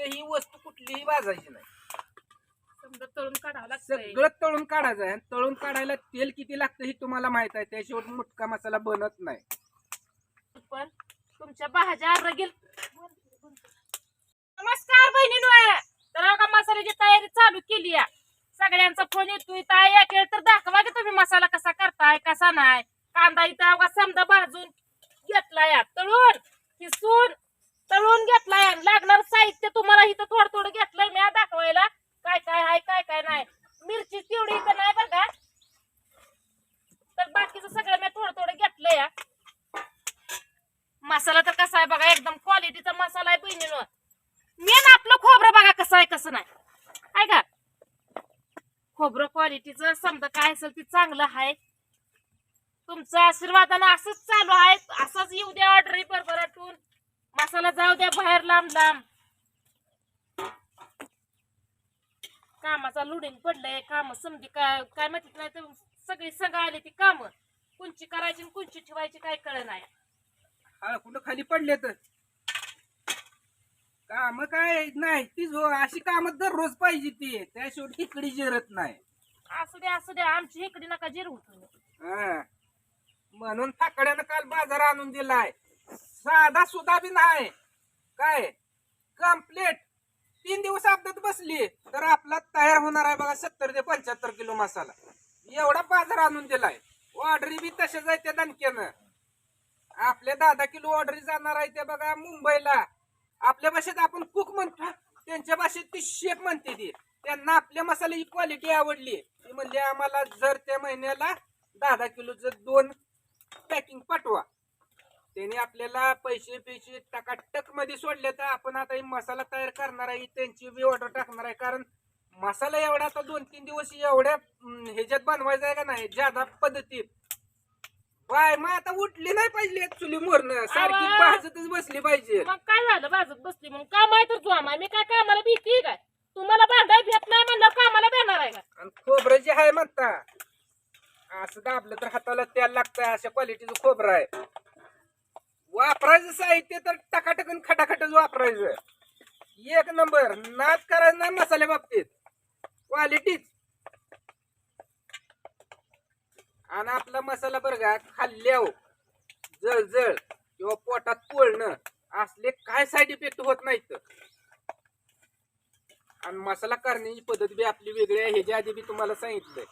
ही वस्तू कुठलीही भाजायची नाही. समजा तळून काढावं लागतं. सगळं तळून काढायचं आहे. तळून काढायला तेल किती लागतं हे तुम्हाला माहित आहे. त्याशिवाय मुटका मसाला बनत नाही. पण तुमच्या भाज्या रगेल. नमस्कार बहिणींनो, तर आता मसाल्याची तयारी चालू केली आहे. सगळ्यांचा फोन येतोय, ताई या केळ तर दाखवा की तुम्ही मसाला कसा करताय कसा नाही. कांदा इथं अवघा समजा भाजून घेतलाय, तळून किसून तळून घेतलाय. लागणार साहित्य तुम्हाला इथं थोडं थोडं घेतलंय मी दाखवायला काय काय आहे काय काय नाही. मिरची तेवढी इथं नाही बरं का, तर बाकीचं सगळं मी थोडं थोडं घेतलंय. मसाला तर कसा आहे बघा, एकदम क्वालिटीचा मसाला आहे बहिणीनं. मेन आपलं खोबरं बघा कसं आहे कसं नाही आहे का. खोबरं क्वालिटीचं समजा काय असेल ते चांगलं आहे. तुमचं आशीर्वादानं असंच चालू आहे. असंच येऊ द्या ऑर्डर भरभराटून. मसाला जाऊ द्या बाहेर लांब लांब. कामाचा लोडिंग पडलंय. काम समजी काय माहिती नाही तर सगळी संघ आली ती काम कोणची करायची आणि कोणची ठेवायची काय कळ नाही. हा कुठं खाली पडले तर काम काय नाही तीच हो. अशी काम दररोज पाहिजे ती, त्याशिवाय इकडे जिरत नाही. असू द्या आमची इकडे नका जिरवू तुम्ही. हा. म्हणून फाकड्यानं काल बाजार आणून दिलाय. साधा सुद्धा बी नाही काय. कम्प्लीट 3 दिवस अपघात बसली तर आपला तयार होणार आहे बघा 70 ते 75 किलो मसाला. एवढा बाजार आणून दिलाय. ऑर्डरी बी तशाच आहे त्या दणक्यानं. आपल्या 10 किलो ऑर्डरी जाणार आहे ते बघा मुंबईला. आपल्या भाषेत आपण कुक म्हणतो, त्यांच्या भाषेत ती शेफ म्हणते ती. त्यांना आपल्या मसाल्याची क्वालिटी आवडली. ती म्हणली आम्हाला जर त्या महिन्याला 10 किलोचं 2 पॅकिंग पाठवा. त्यांनी आपल्याला पैसे टकाटक मध्ये सोडले. तर आपण आता ही मसाला तयार करणार आहे, त्यांची बी ऑर्डर टाकणार आहे. कारण मसाला एवढा आता 2-3 दिवस एवढ्या ह्याच्यात बनवायचा आहे का नाही ज्यादा पद्धतीत. बाय मग आता उठली नाही पाहिजे चुली मोरणं, सारखी भाजतच बसली पाहिजे. मग काय झालं भाजत बसली म्हणून. काम आहे तर तू आम्हाला, मी काय कामाला भीती काय. तुम्हाला भांडाय भेट नाही म्हणलं कामाला भेटणार आहे का. आणि खोबरं जे आहे म्हणता असं दाबलं तर हाताला तेल लागतंय. अशा क्वालिटीचं खोबरं आहे. वापरायचं साहित्य तर टकाटकन खटाखटच वापरायचं. 1 नंबर. नाद करायचं नाही मसाल्या बाबतीत, क्वालिटीच. आणि आपला मसाला बरं का खाल्ल्यावर जळजळ किंवा पोटात पोळणं असले काय साईड इफेक्ट होत नाहीत. आणि मसाला करण्याची पद्धत बी आपली वेगळी आहे. ह्याच्या आधी बी तुम्हाला सांगितलंय.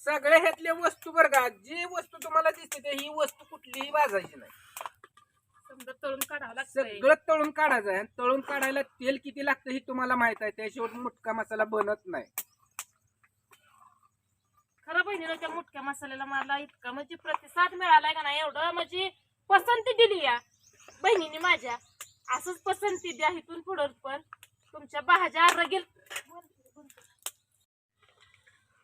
सगळ्या ह्यातल्या वस्तू बरं का, जी वस्तू तुम्हाला दिसते ही वस्तू कुठलीही भाजायची नाही. समजा तळून काढावं लागतं. सगळं तळून काढायचं आहे. तळून काढायला तेल किती लागतं हे तुम्हाला माहित आहे. त्याशिवाय मुटका मसाला बनत नाही. खरं बहिणीला त्या मुटक्या मसाल्याला मला इतका म्हणजे प्रतिसाद मिळालाय का नाही. एवढं म्हणजे पसंती दिली या बहिणीने माझ्या. असंच पसंती द्या इथून पुढं पण. तुमच्या भाज्या रगेल.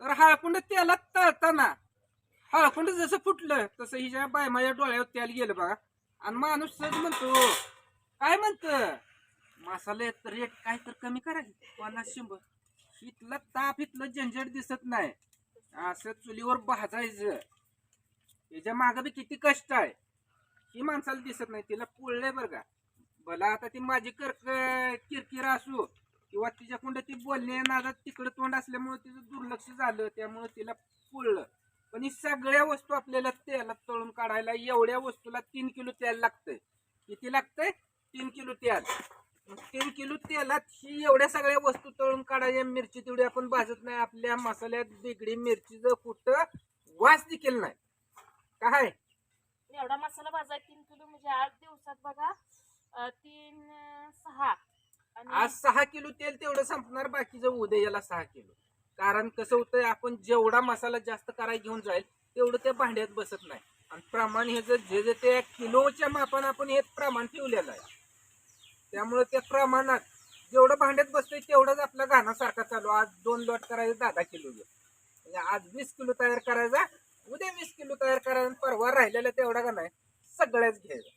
तर हळकुंड तेलात तळताना हळकुंड जसं फुटलं तसं हिच्या बाय माझ्या डोळ्यावर तेल गेलं बघा. आणि माणूस सहज म्हणतो काय म्हणत मसाल्यात रेट काय तर कमी करायचं 50-100. इथलं ताप इथलं झंझट दिसत नाही. असं चुलीवर भाजायचं. त्याच्या मागं बी किती कष्ट आहे ही माणसाला दिसत नाही. तिला पोळलंय बरं का. भला आता ती माझी किरकिर असू किंवा तिच्याकडं ती बोलणे नादात तिकडं तोंड असल्यामुळे तिचं दुर्लक्ष झालं, त्यामुळे तिला पोळलं. पण ही सगळ्या वस्तू आपल्याला तेलात तळून काढायला एवढ्या वस्तूला 3 किलो तेल लागतंय. किती लागतंय? 3 किलो तेल. 3 किलो तेलात ही एवढ्या सगळ्या वस्तू तळून काढायच्या. मिरची तेवढी आपण भाजत नाही. आपल्या मसाल्यात बिगडी मिरचीचं कुठं वास देखील नाही. काय एवढा मसाला भाजाय 3 किलो म्हणजे 8 दिवसात बघा 3-6. आज 6 किलो तेल तेवढं संपणार. बाकीचं उद्या याला 6 किलो. कारण कसं होतंय आपण जेवढा मसाला जास्त करायला घेऊन जाईल तेवढं त्या भांड्यात बसत नाही. आणि प्रमाण हे जे ते किलोच्या मापान आपण हे प्रमाण ठेवलेलं आहे. त्यामुळे त्या प्रमाणात जेवढं भांड्यात बसतंय तेवढंच आपला घाणासारखा चालू. आज 2 लॉट करायचं 10 किलो. म्हणजे आज 20 किलो तयार करायचा, उद्या 20 किलो तयार करायचा. परवा राहिलेला तेवढा का नाही सगळ्याच घ्यायचं.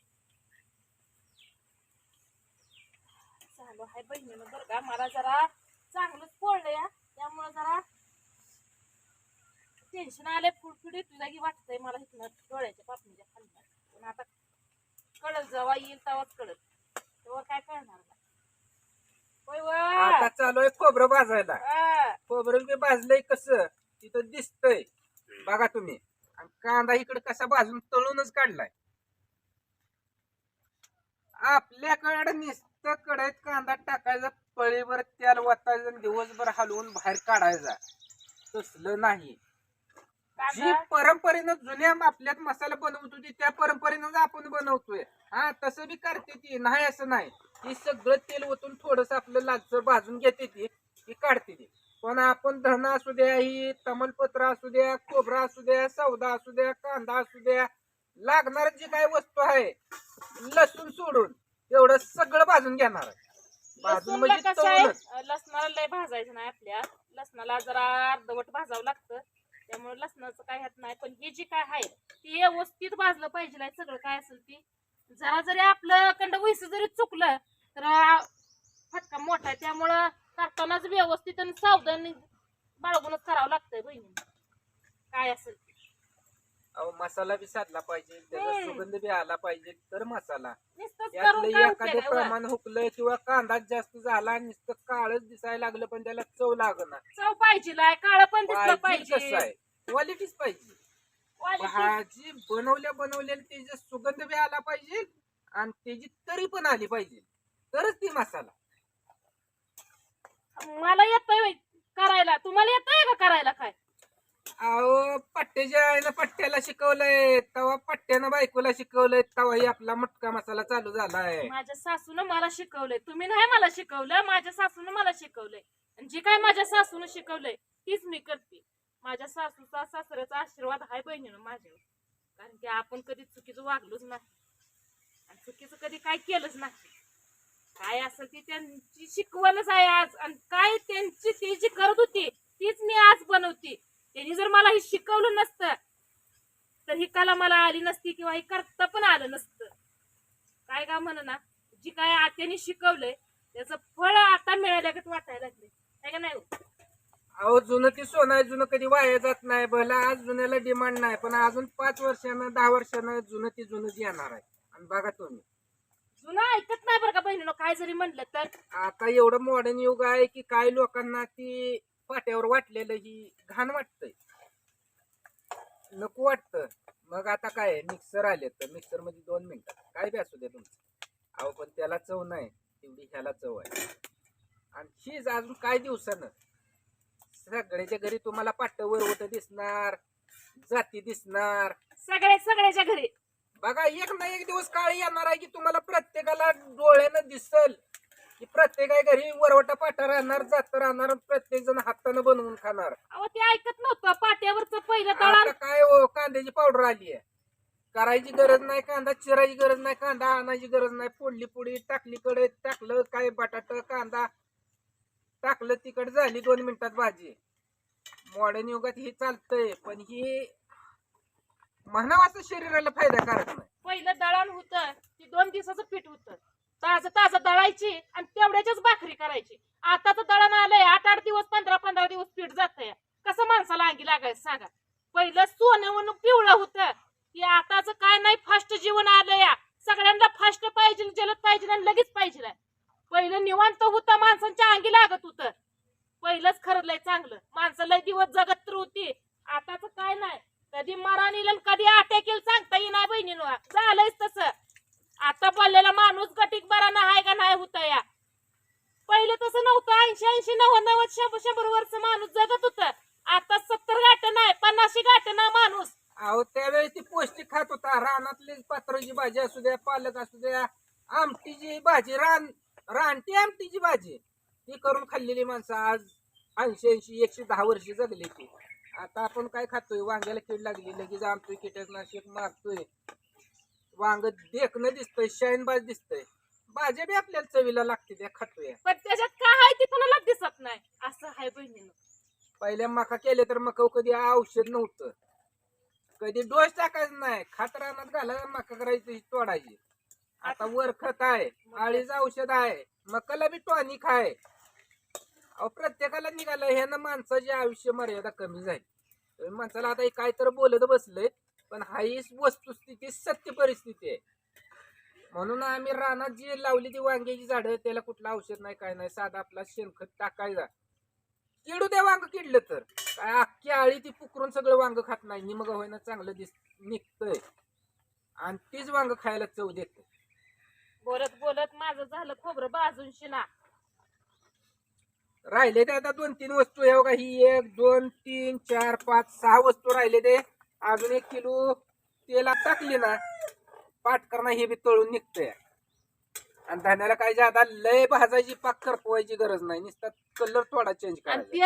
चालू आहे बहिणीनं बरं का. मला जरा चांगलंच पोळलं या, त्यामुळे जरा टेन्शन आलंय. फुडफुडी तुझ्या वाटतंय मला इथनं डोळ्याच्या पापणीच्या खाल्ल्या. पण आता कळत जेव्हा येईल तेव्हाच कळत. तेव्हा काय कळणार नाही. चालू आहे खोबरं भाजायला. हा. खोबरं बी भाजलंय कसं तिथं दिसतंय बघा तुम्ही. आणि कांदा इकडे कसा भाजून तळूनच काढलाय. आपल्याकडे नुसतं कढईत कांदा टाकायचा, पळीवर तेल वतायचं आणि दिवसभर हलवून बाहेर काढायचा. तसलं नाही. जी कांदा परंपरेनं जुन्या आपल्यात मसाला बनवत होती त्या परंपरेनं आपण बनवतोय. हा तसं बी करते ती, नाही असं नाही. ती सगळं तेल ओतून थोडस आपलं लालसर भाजून घेते ती काढते ती. पण आपण धन असू द्या, ही तमालपत्र असू द्या, खोबरा असू द्या, सौदा असू द्या, कांदा असू द्या, लागणार जी काय वस्तू आहे लसूण सोडून एवढं सगळं भाजून घेणार आहे. भाजून लसूणला म्हणजे कसं आहे, तळूनच. लसणाला लय भाजायचं नाही. आपल्या लसणाला जरा अर्धवट भाजावं लागतं, त्यामुळे लसणाचं काय ह्यात नाही. पण हे जी काय आहे ती व्यवस्थित भाजलं पाहिजे. सगळं काय असेल ती जरा जरी आपलं कंड वैस जरी चुकलं तर फटका मोठा आहे. त्यामुळं करतानाच व्यवस्थित आणि सावधान बाळगूनच करावं लागतंय बहिणी. काय असेल ते. अहो मसाला बी साधला पाहिजे, त्याचा सुगंध बी आला पाहिजे तर मसाला. नुसतंच त्यातलं करून काय उपयोग एखादं आहे व? प्रमाण हुकलं किंवा कांदा जास्त झाला नुसतं काळच दिसायला लागलं पण त्याला चव लागणार. चव पाहिजे, काळ पण दिसलं पाहिजे कसं पाहिजे. आहे, क्वालिटीच पाहिजे. Quality. भाजी बनवल्या त्याचा सुगंध बी आला पाहिजे आणि त्याची तरी पण आली पाहिजे तरच ती मसाला. मला येतंय करायला, तुम्हाला येतंय का करायला काय? अहो पट्ट्याच्या आईनं पट्ट्याला शिकवलंय, तवा पट्ट्यानं बायकोला शिकवलंय, तवाही आपला मटका मसाला चालू झालाय. माझ्या सासूनं मला शिकवलंय, तुम्ही नाही मला शिकवलं, माझ्या सासूनं मला शिकवलंय. आणि जी काय माझ्या सासूनं शिकवलंय तीच मी करते. माझ्या सासूचा सासऱ्याचा आशीर्वाद आहे बहिणीनं माझ्यावर, कारण की आपण कधी चुकीचं वागलोच नाही आणि चुकीचं कधी काय केलंच नाही. काय असेल ती त्यांची शिकवणच आहे आज, आणि काय त्यांची ती जी करत होती तीच मी आज बनवते. त्यांनी जर मला हे शिकवलं नसतं तर ही कला मला आली नसती किंवा हे करता पण आलं नसतं. काय का म्हण ना, जी काय आत्याने शिकवलंय त्याचं फळ आता मिळाल्यागत वाटायला लागले, आहे का नाही हो? अहो जुनं ती सोनं आहे, जुनं कधी वाया जात नाही. भला आज जुन्याला डिमांड नाही पण अजून 5 वर्षानं 10 वर्षानं जुनं ती जुनंच येणार आहे. आणि बघा तुम्ही जुनं ऐकत नाही बरं का बहिणीनं, काय जरी म्हणलं तर. आता एवढं मॉडर्न युग आहे की काही लोकांना ती पाट्यावर वाटलेलं ही घाण वाटतंय, नको वाटतं. मग आता काय मिक्सर आले तर मिक्सर मध्ये 2 मिनिटात काय बी असू दे तुमचं. अहो पण त्याला चव नाही तेवढी ह्याला चव आहे. आणि हीच अजून काय दिवसानं सगळ्याच्या घरी तुम्हाला पाट्ट वरवट दिसणार, जाती दिसणार. सगळ्याच्या घरी बघा एक ना एक दिवस काळ येणार आहे की तुम्हाला प्रत्येकाला डोळ्यानं दिसल की प्रत्येका घरी वरवटा पाटा राहणार, जात राहणार, प्रत्येक जण हातानं बनवून खाणार. अहो ते ऐकत नव्हतं. पाट्यावरच पहिलं आता दळण काय हो, कांद्याची पावडर आली आहे, करायची गरज नाही, कांदा चिरायची गरज नाही, कांदा आणायची गरज नाही. फोडली पुडी टाकली कडे, टाकलं काय बटाट कांदा टाकलं तिकड झाली 2 मिनिटात भाजी. मॉडर्न युगात ही चालतंय पण ही म्हणावं असं शरीराला फायदाकारक नाही. पहिलं दळण होतं ती 2 दिवसाचं पीठ होतं, ताजं दळायची आणि तेवढ्याच्याच भाकरी करायची. आताच दळण आलंय 8-8 दिवस 15-15 दिवस पीठ जातंय. कसं माणसाला अंगी लागायचं सांगा? पहिलं सोन्यावरून पिवळं होतं की आताच काय नाही, फास्ट जीवन आलंय. सगळ्यांना फास्ट पाहिजे, जलद पाहिजे आणि लगेच पाहिजे. पहिलं निवांत होतं, माणसांच्या अंगी लागत होतं. पहिलंच खरं लय चांगलं, माणसं लय दिवस जगत तर होती. आताच काय नाही, कधी मरण येईल आणि कधी अटॅक येईल सांगता येईना बहिणीनं. झालंयच तसं. आता बोललेला माणूस गटीक बरा नाही का नाही होता या. पहिलं तसं नव्हतं. 80-80, 90-90, 100-100 वर्ष माणूस जगत होत. आता 70 गाठ नाही, 50 गाठ ना माणूस. अहो त्यावेळेस ती पौष्टिक खात होता. रानातली पात्राची भाजी असू द्या, पालक असू द्या, आमटीची भाजी, रानटी आमटीची भाजी ती करून खाल्लेली माणसं आज 80-80, 110 वर्ष जगली ती. आता आपण काय खातोय, वांग्याला कीड लागली लगेच आणतोय, कीटकनाशक मारतोय, वांग देखणं दिसतंय, शाईनबाज दिसतंय. भाज्या बी आपल्याला चवीला लागते त्या खातोय. पण त्याच्यात काय आहे ते कोणाला दिसत नाही, असं आहे बहिणीनं. पहिल्या मका केले तर मका कधी औषध नव्हतं, कधी डोस टाकायचं नाही, खात रानात घालायला मका करायची तोडायची. आता वर खत आहे, आळीचं औषध आहे, मकाला बी टॉनिक आहे. अहो प्रत्येकाला निघालं ह्यानं माणसाची आयुष्य मर्यादा कमी झाली. माणसाला आता काय तर बोलत बसलंय पण हाही वस्तुस्थिती सत्य परिस्थिती आहे. म्हणून आम्ही रानात जी लावली ती वांग्याची झाडं त्याला कुठलं औषध नाही काय नाही, साधा आपला शेणखत टाकायचा. किडू द्या वांग किडलं तर काय अख्खी आळी ती पुकरून सगळं वांग खात नाही, निमग होईना चांगलं निघतंय आणि तीच वांग खायला चव देते. बोलत बोलत माझं झालं खोबरं बाजून शिना. राहिले ते आता 2-3 वस्तू आहे बघा, ही 1 2 3 4 5 6 वस्तू राहिले ते. अजून 1 किलो तेला टाकली ना पाठ करणं हे बी तळून निघतंय. आणि धान्याला काय ज्यादा लय भाजायची पाक करपवायची गरज नाही, नुसता कलर थोडा चेंज करायचा.